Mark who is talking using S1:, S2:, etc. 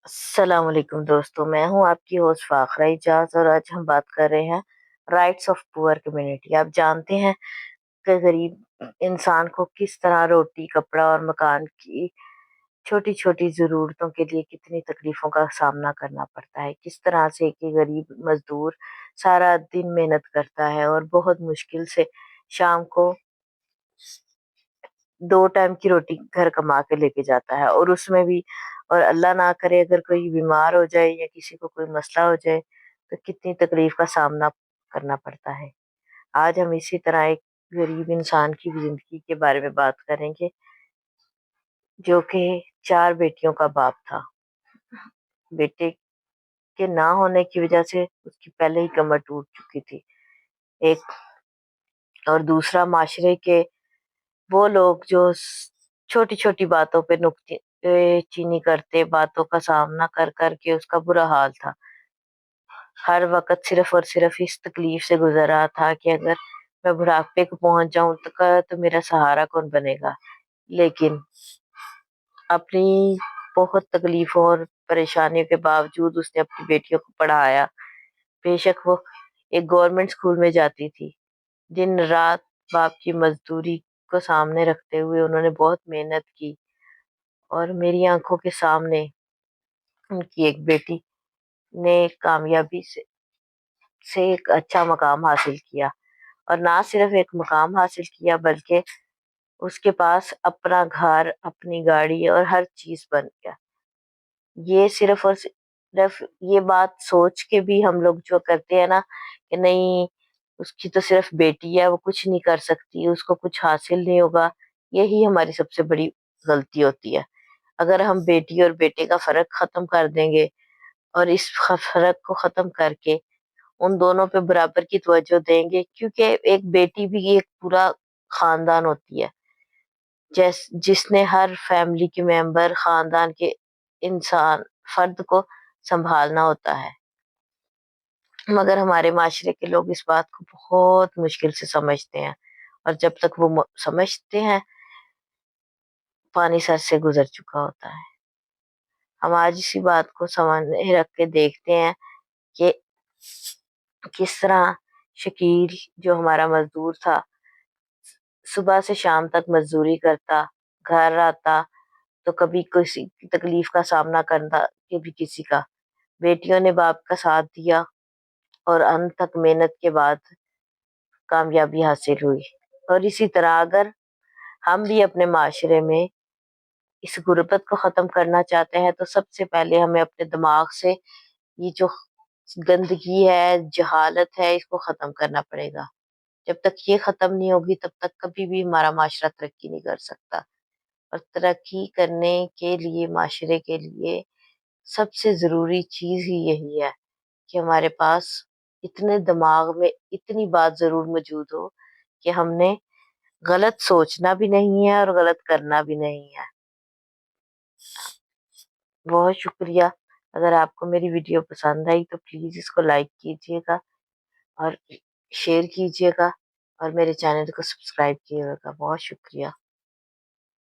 S1: السلام علیکم دوستوں، میں ہوں آپ کی ہوسٹ فاخرہ اجاز اور آج ہم بات کر رہے ہیں رائٹس آف پور کمیونٹی۔ آپ جانتے ہیں کہ غریب انسان کو کس طرح روٹی، کپڑا اور مکان کی چھوٹی چھوٹی ضرورتوں کے لیے کتنی تکلیفوں کا سامنا کرنا پڑتا ہے، کس طرح سے کہ غریب مزدور سارا دن محنت کرتا ہے اور بہت مشکل سے شام کو 2 ٹائم کی روٹی گھر کما کے لے کے جاتا ہے، اور اس میں بھی اور اللہ نہ کرے اگر کوئی بیمار ہو جائے یا کسی کو کوئی مسئلہ ہو جائے تو کتنی تکلیف کا سامنا کرنا پڑتا ہے۔ آج ہم اسی طرح ایک غریب انسان کی زندگی کے بارے میں بات کریں گے جو کہ 4 بیٹیوں کا باپ تھا۔ بیٹے کے نہ ہونے کی وجہ سے اس کی پہلے ہی کمر ٹوٹ چکی تھی ایک، اور دوسرا معاشرے کے وہ لوگ جو چھوٹی چھوٹی باتوں پہ نکتے چینی کرتے، باتوں کا سامنا کر کر کے اس کا برا حال تھا، ہر وقت صرف اور صرف اس تکلیف سے گزر رہا تھا کہ اگر میں بڑھاپے کو پہنچ جاؤں تو میرا سہارا کون بنے گا۔ لیکن اپنی بہت تکلیفوں اور پریشانیوں کے باوجود اس نے اپنی بیٹیوں کو پڑھایا۔ بے شک وہ ایک گورنمنٹ اسکول میں جاتی تھی، دن رات باپ کی مزدوری کو سامنے رکھتے ہوئے انہوں نے بہت محنت کی، اور میری آنکھوں کے سامنے ان کی ایک بیٹی نے کامیابی سے ایک اچھا مقام حاصل کیا، اور نہ صرف ایک مقام حاصل کیا بلکہ اس کے پاس اپنا گھر، اپنی گاڑی اور ہر چیز بن گیا۔ یہ صرف اور صرف یہ بات سوچ کے بھی ہم لوگ جو کرتے ہیں نا کہ نہیں اس کی تو صرف بیٹی ہے، وہ کچھ نہیں کر سکتی، اس کو کچھ حاصل نہیں ہوگا، یہی ہماری سب سے بڑی غلطی ہوتی ہے۔ اگر ہم بیٹی اور بیٹے کا فرق ختم کر دیں گے اور اس فرق کو ختم کر کے ان دونوں پہ برابر کی توجہ دیں گے، کیونکہ ایک بیٹی بھی ایک پورا خاندان ہوتی ہے، جس نے ہر فیملی کے ممبر، خاندان کے انسان فرد کو سنبھالنا ہوتا ہے، مگر ہمارے معاشرے کے لوگ اس بات کو بہت مشکل سے سمجھتے ہیں، اور جب تک وہ سمجھتے ہیں پانی سر سے گزر چکا ہوتا ہے۔ ہم آج اسی بات کو سامنے رکھ کے دیکھتے ہیں کہ کس طرح شکیل جو ہمارا مزدور تھا صبح سے شام تک مزدوری کرتا، گھر آتا تو کبھی کسی کی تکلیف کا سامنا کرتا، کبھی کسی کا۔ بیٹیوں نے باپ کا ساتھ دیا اور انت تک محنت کے بعد کامیابی حاصل ہوئی۔ اور اسی طرح اگر ہم بھی اپنے معاشرے میں اس غربت کو ختم کرنا چاہتے ہیں تو سب سے پہلے ہمیں اپنے دماغ سے یہ جو گندگی ہے، جہالت ہے، اس کو ختم کرنا پڑے گا۔ جب تک یہ ختم نہیں ہوگی تب تک کبھی بھی ہمارا معاشرہ ترقی نہیں کر سکتا، اور ترقی کرنے کے لیے معاشرے کے لیے سب سے ضروری چیز ہی یہی ہے کہ ہمارے پاس اتنے دماغ میں اتنی بات ضرور موجود ہو کہ ہم نے غلط سوچنا بھی نہیں ہے اور غلط کرنا بھی نہیں ہے۔ بہت شکریہ۔ اگر آپ کو میری ویڈیو پسند آئی تو پلیز اس کو لائک کیجیے گا اور شیئر کیجیے گا، اور میرے چینل کو سبسکرائب کیجیے گا۔ بہت شکریہ۔